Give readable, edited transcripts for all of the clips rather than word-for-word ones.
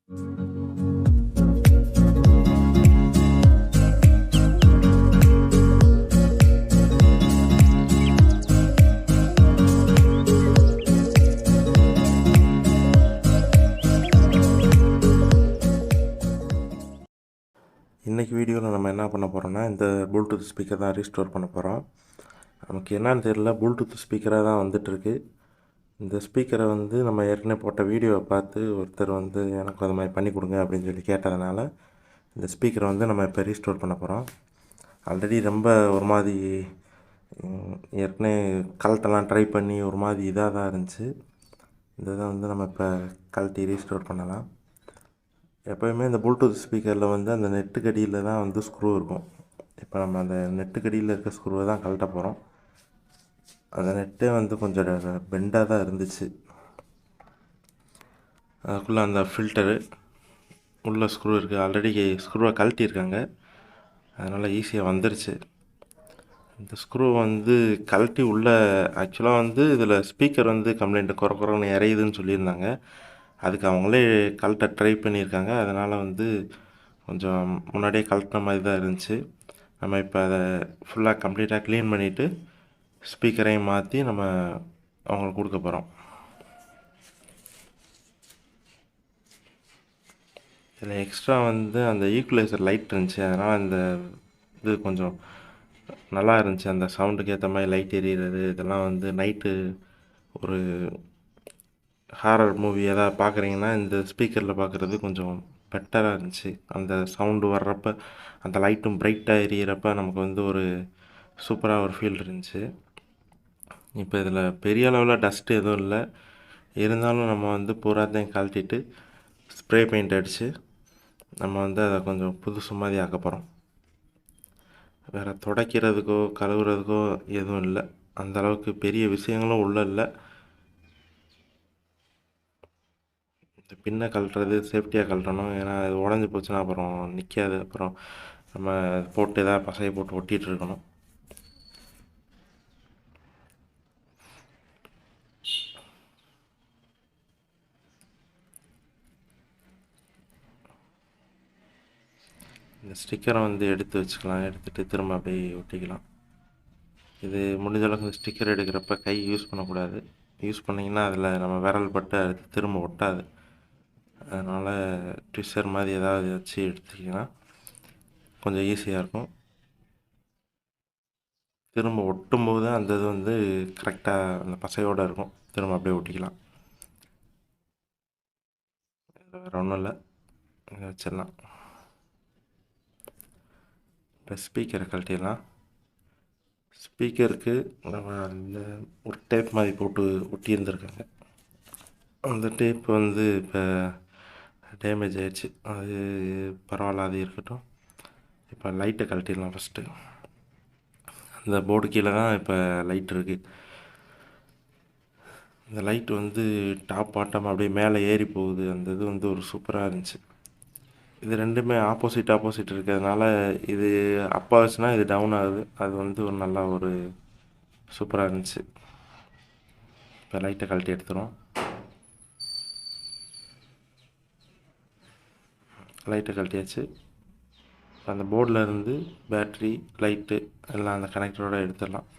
இன்றைக்கி வீடியோவில் நம்ம என்ன பண்ண போகிறோம்னா, இந்த ப்ளூடூத் ஸ்பீக்கர் தான் ரீஸ்டோர் பண்ண போகிறோம். நமக்கு என்னன்னு தெரியல, ப்ளூடூத் ஸ்பீக்கராக தான் வந்துட்டுருக்கு. இந்த ஸ்பீக்கரை வந்து நம்ம ஏற்கனவே போட்ட வீடியோவை பார்த்து ஒருத்தர் வந்து எனக்கு அது மாதிரி பண்ணி கொடுங்க அப்படின்னு சொல்லி கேட்டதுனால இந்த ஸ்பீக்கரை வந்து நம்ம இப்போ ரீஸ்டோர் பண்ண போகிறோம். ஆல்ரெடி ரொம்ப ஒரு மாதிரி ஏற்கனவே கலட்டெல்லாம் ட்ரை பண்ணி ஒரு மாதிரி இதாக தான் இருந்துச்சு. இதை தான் வந்து நம்ம இப்போ கழட்டி ரீஸ்டோர் பண்ணலாம். எப்போயுமே இந்த ப்ளூடூத் ஸ்பீக்கரில் வந்து அந்த நெட்டுக்கடியில் தான் வந்து ஸ்க்ரூ இருக்கும். இப்போ நம்ம அந்த நெட்டுக்கடியில் இருக்க ஸ்க்ரூவை தான் கழட்ட போகிறோம். அந்த நெட்டே வந்து கொஞ்சம் பெண்டாக தான் இருந்துச்சு. அதுக்குள்ளே அந்த ஃபில்டரு உள்ள ஸ்க்ரூ இருக்குது. ஆல்ரெடி ஸ்க்ரூவை கழட்டியிருக்காங்க, அதனால் ஈஸியாக வந்துருச்சு. இந்த ஸ்க்ரூ வந்து கழட்டி உள்ள ஆக்சுவலாக வந்து இதில் ஸ்பீக்கர் வந்து கம்ப்ளைண்ட்டு குறைன்னு இறையுதுன்னு சொல்லியிருந்தாங்க. அதுக்கு அவங்களே கழட்ட ட்ரை பண்ணியிருக்காங்க. அதனால் வந்து கொஞ்சம் முன்னாடியே கழட்டின மாதிரி தான் இருந்துச்சு. நம்ம இப்போ அதை ஃபுல்லாக கம்ப்ளீட்டாக க்ளீன் பண்ணிவிட்டு ஸ்பீக்கரையும் மாற்றி நம்ம அவங்களுக்கு கொடுக்க போகிறோம். இதில் எக்ஸ்ட்ரா வந்து அந்த ஈக்குவலைசர் லைட் இருந்துச்சு, அதனால் அந்த இது கொஞ்சம் நல்லா இருந்துச்சு. அந்த சவுண்டுக்கு ஏற்ற மாதிரி லைட் எரியிறது இதெல்லாம் வந்து நைட்டு ஒரு ஹாரர் மூவி எதாவது பார்க்குறீங்கன்னா இந்த ஸ்பீக்கரில் பார்க்குறது கொஞ்சம் பெட்டராக இருந்துச்சு. அந்த சவுண்டு வர்றப்போ அந்த லைட்டும் பிரைட்டாக எரியிறப்ப நமக்கு வந்து ஒரு சூப்பராக ஒரு ஃபீல் இருந்துச்சு. இப்போ இதில் பெரிய அளவில் டஸ்ட்டு எதுவும் இல்லை, இருந்தாலும் நம்ம வந்து பூராத்தையும் கழட்டிட்டு ஸ்ப்ரே பெயிண்ட் அடித்து நம்ம வந்து அதை கொஞ்சம் புதுசு மாதிரி ஆக்க போகிறோம். வேறு துடைக்கிறதுக்கோ கழுவுறதுக்கோ எதுவும் இல்லை, அந்தளவுக்கு பெரிய விஷயங்களும் உள்ளே இல்லை. இந்த பின்னை கழட்டுறது சேஃப்டியாக கழட்டணும், ஏன்னா அது உடஞ்சி போச்சுன்னா அப்புறம் நிற்காது. அப்புறம் நம்ம போட்டு எதாவது பசையை போட்டு ஒட்டிகிட்டு இருக்கணும். இந்த ஸ்டிக்கரை வந்து எடுத்து வச்சுக்கலாம், எடுத்துகிட்டு திரும்ப அப்படியே ஒட்டிக்கலாம். இது முடிஞ்ச அளவுக்கு இந்த ஸ்டிக்கர் எடுக்கிறப்ப கை யூஸ் பண்ணக்கூடாது. யூஸ் பண்ணிங்கன்னா அதில் நம்ம விரல் பட்டு அது திரும்ப ஒட்டாது. அதனால் ட்விஸ்டர் மாதிரி ஏதாவது வச்சு எடுத்திங்கன்னா கொஞ்சம் ஈஸியாக இருக்கும். திரும்ப ஒட்டும்போது அந்த இது வந்து கரெக்டாக அந்த பசையோடு இருக்கும். திரும்ப அப்படியே ஒட்டிக்கலாம். வேறு ஒன்றும் இல்லை, இதை வச்சிடலாம். இப்போ ஸ்பீக்கரை கழட்டிடலாம். ஸ்பீக்கருக்கு நம்ம அந்த ஒரு டேப் மாதிரி போட்டு ஒட்டியிருந்துருக்காங்க. அந்த டேப் வந்து இப்போ டேமேஜ் ஆகிடுச்சு, அது பரவாயில்ல, அது இருக்கட்டும். இப்போ லைட்டை கழட்டிடலாம். ஃபஸ்ட்டு அந்த போர்டு கீழே தான் இப்போ லைட் இருக்குது. இந்த லைட் வந்து டாப் பாட்டம் அப்படியே மேலே ஏறி போகுது. அந்த இது வந்து ஒரு சூப்பராக இருந்துச்சு. இது ரெண்டுமே ஆப்போசிட் இருக்கிறதுனால இது அப்பா வச்சுன்னா இது டவுன் ஆகுது. அது வந்து ஒரு நல்லா ஒரு சூப்பராக இருந்துச்சு. இப்போ லைட்டை கழட்டி எடுத்துரும். லைட்டை கழட்டியாச்சு. அந்த போர்டில் இருந்து பேட்ரி லைட்டு எல்லாம் அந்த கனெக்டரோடு எடுத்துடலாம்.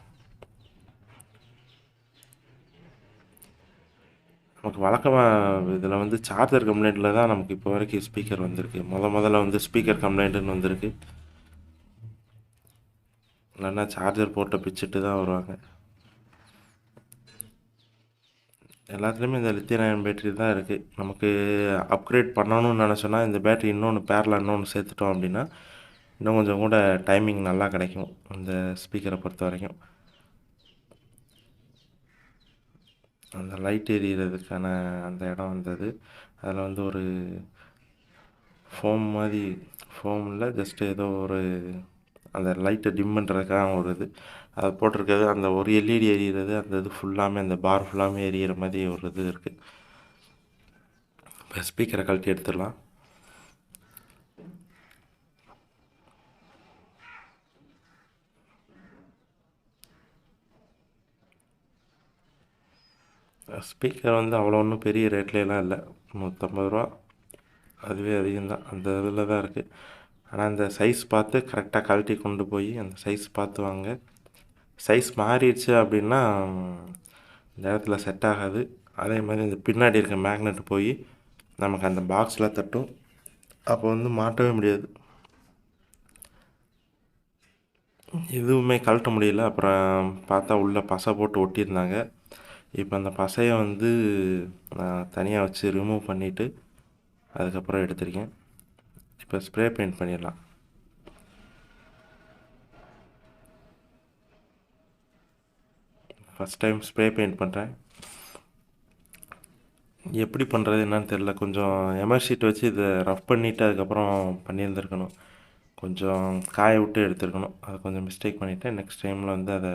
நமக்கு வழக்கமாக இதில் வந்து சார்ஜர் கம்ப்ளைண்ட்டில் தான் நமக்கு இப்போ வரைக்கும் ஸ்பீக்கர் வந்திருக்கு. முதல்ல வந்து ஸ்பீக்கர் கம்ப்ளைண்ட்டுன்னு வந்திருக்கு. இல்லைன்னா சார்ஜர் போட்ட பிச்சுட்டு தான் வருவாங்க. எல்லாத்துலேயுமே இந்த லித்தியம் அயன் பேட்டரி தான் இருக்குது. நமக்கு அப்கிரேட் பண்ணணும்னு நினச்சோன்னா இந்த பேட்டரி இன்னொன்று பேரலாக இன்னொன்று சேர்த்துட்டோம் அப்படின்னா இன்னும் கொஞ்சம் கூட டைமிங் நல்லா கிடைக்கும் இந்த ஸ்பீக்கரை பொறுத்த வரைக்கும். அந்த லைட் எரியறதுக்கான அந்த இடம் வந்தது. அதில் வந்து ஒரு ஃபோம் மாதிரி, ஃபோமில் ஜஸ்ட்டு ஏதோ ஒரு அந்த லைட்டை டிம் பண்ணுறதுக்காக ஒரு இது அது போட்டிருக்கிறது. அந்த ஒரு எல்இடி எரியிறது, அந்த இது ஃபுல்லாமே அந்த பார் ஃபுல்லாமே எரியிற மாதிரி ஒரு இது இருக்குது. இப்போ ஸ்பீக்கரை கழட்டி எடுத்துடலாம். ஸ்பீக்கர் வந்து அவ்வளோ ஒன்றும் பெரிய ரேட்லாம் இல்லை, 150 ரூபா. அதுவே அதிகம் தான், அந்த இதில் தான் இருக்குது. ஆனால் அந்த சைஸ் பார்த்து கரெக்டாக கழட்டி கொண்டு போய் அந்த சைஸ் பார்த்து வாங்க. சைஸ் மாறிடுச்சு அப்படின்னா இந்த இடத்துல செட் ஆகாது. அதே மாதிரி இந்த பின்னாடி இருக்க மேக்னெட் போய் நமக்கு அந்த பாக்ஸில் தட்டும், அப்போ வந்து மாட்டவே முடியாது. எதுவுமே கழட்ட முடியல. அப்புறம் பார்த்தா உள்ளே பசை போட்டு ஒட்டியிருந்தாங்க. இப்போ அந்த பசையை வந்து நான் தனியாக வச்சு ரிமூவ் பண்ணிவிட்டு அதுக்கப்புறம் எடுத்திருக்கேன். இப்போ ஸ்ப்ரே பெயிண்ட் பண்ணிடலாம். ஃபஸ்ட் டைம் ஸ்ப்ரே பெயிண்ட் பண்ணுறேன். எப்படி பண்ணுறது என்னன்னு தெரில. கொஞ்சம் எமர் ஷீட் வச்சு இதை ரஃப் பண்ணிவிட்டு அதுக்கப்புறம் பண்ணியிருந்துருக்கணும். கொஞ்சம் காய விட்டு எடுத்துருக்கணும். அதை கொஞ்சம் மிஸ்டேக் பண்ணிவிட்டேன். நெக்ஸ்ட் டைமில் வந்து அதை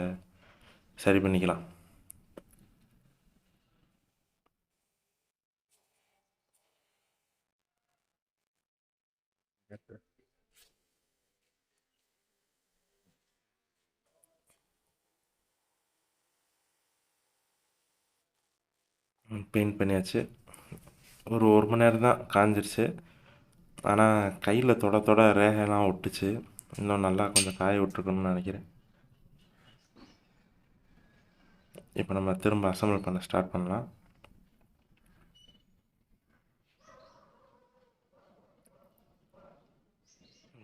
சரி பண்ணிக்கலாம். பெயிண்ட் பண்ணியாச்சு. ஒரு மணி நேரம் தான் காஞ்சிருச்சு. ஆனால் கையில் தொட தொட ரேகைலாம் ஒட்டுச்சு. இன்னும் நல்லா கொஞ்சம் காய விட்டுருக்கணும்னு நினைக்கிறேன். இப்போ நம்ம திரும்ப அசம்பிள் பண்ண ஸ்டார்ட் பண்ணலாம்.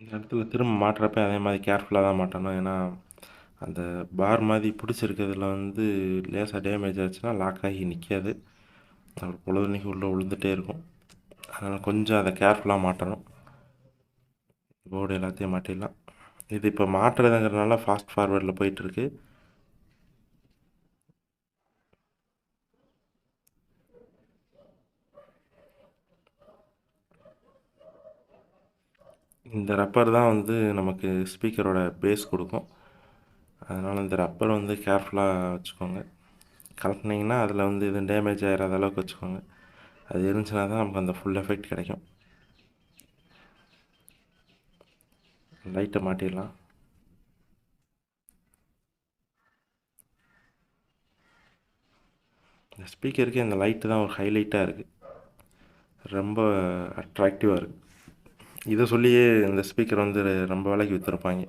இந்த இடத்துல திரும்ப மாட்டுறப்ப அதே மாதிரி கேர்ஃபுல்லாக தான் மாட்டணும். ஏன்னா அந்த பார் மாதிரி பிடிச்சிருக்கிறதுல வந்து லேசாக டேமேஜ் ஆச்சுன்னா லாக் ஆகி நிற்காது. அப்புறம் பொழுதுனைக்கு உள்ளே விழுந்துகிட்டே இருக்கும். அதனால் கொஞ்சம் அதை கேர்ஃபுல்லாக மாட்டணும். போர்டு எல்லாத்தையும் மாட்டிடலாம். இது இப்போ மாட்டுறதுங்கிறதுனால ஃபாஸ்ட் ஃபார்வேர்டில் போயிட்டுருக்கு. இந்த ரப்பர் தான் வந்து நமக்கு ஸ்பீக்கரோட பேஸ் கொடுக்கும். அதனால் இந்த ரப்பர் வந்து கேர்ஃபுல்லாக வச்சுக்கோங்க. கலட்டினீங்கன்னா அதில் வந்து எதுவும் டேமேஜ் ஆகிடாத அளவுக்கு வச்சுக்கோங்க. அது இருந்துச்சுன்னா தான் நமக்கு அந்த ஃபுல் எஃபெக்ட் கிடைக்கும். லைட்டை மாட்டிடலாம். இந்த ஸ்பீக்கருக்கு இந்த லைட்டு தான் ஒரு ஹைலைட்டாக இருக்குது. ரொம்ப அட்ராக்டிவாக இருக்குது. இதை சொல்லியே இந்த ஸ்பீக்கர் வந்து ரொம்ப விலைக்கு விற்றுருப்பாங்க.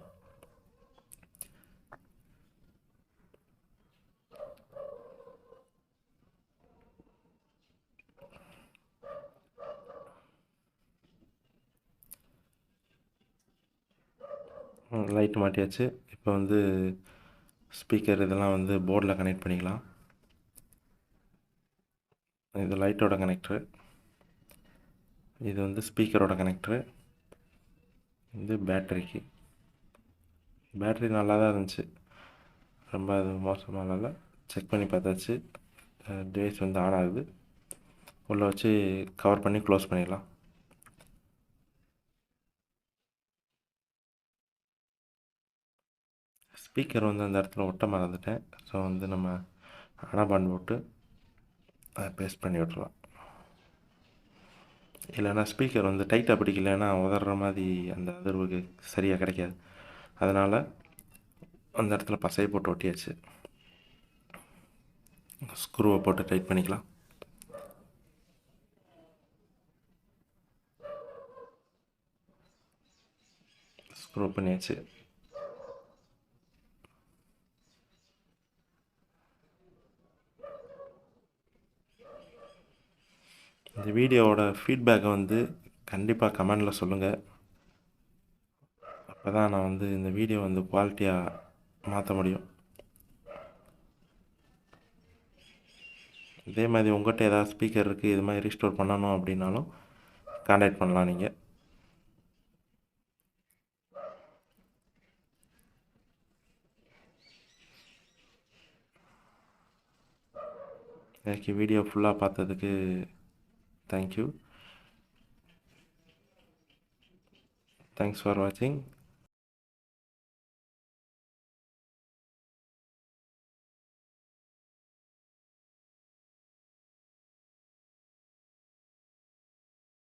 லைட்டு மாட்டியாச்சு. இப்போ வந்து ஸ்பீக்கர் இதெல்லாம் வந்து போர்டில் கனெக்ட் பண்ணிக்கலாம். இது லைட்டோட கனெக்டரு, இது வந்து ஸ்பீக்கரோட கனெக்டரு, இது பேட்டரிக்கு. பேட்டரி நல்லா தான் இருந்துச்சு, ரொம்ப அது மோசமாக இல்லை. செக் பண்ணி பார்த்தாச்சு. டிவைஸ் வந்து ஆன் ஆகுது. உள்ளே வச்சு கவர் பண்ணி க்ளோஸ் பண்ணிடலாம். ஸ்பீக்கர் வந்து அந்த இடத்துல ஒட்ட மறந்துட்டேன். ஸோ வந்து நம்ம அனபாண்ட் போட்டு அதை பேஸ்ட் பண்ணி விட்டுறலாம். இல்லைன்னா ஸ்பீக்கர் வந்து டைட்டாக பிடிக்கலைன்னா உதற மாதிரி அந்த அதிர்வுக்கு சரியாக கிடைக்காது. அதனால் அந்த இடத்துல பசையை போட்டு ஒட்டியாச்சு. ஸ்க்ரூவை போட்டு டைட் பண்ணிக்கலாம். ஸ்க்ரூ பண்ணியாச்சு. இந்த வீடியோவோட ஃபீட்பேக்கை வந்து கண்டிப்பாக கமெண்டில் சொல்லுங்கள். அப்போ தான் நான் வந்து இந்த வீடியோ வந்து குவாலிட்டியாக மாற்ற முடியும். இதே மாதிரி உங்கள்கிட்ட ஏதாவது ஸ்பீக்கர் இருக்குது, இது மாதிரி ரீஸ்டோர் பண்ணணும் அப்படின்னாலும் கான்டாக்ட் பண்ணலாம் நீங்கள். எனக்கு வீடியோ ஃபுல்லாக பார்த்ததுக்கு தேங்க்யூ. தேங்க்ஸ் ஃபார் வாட்சிங்.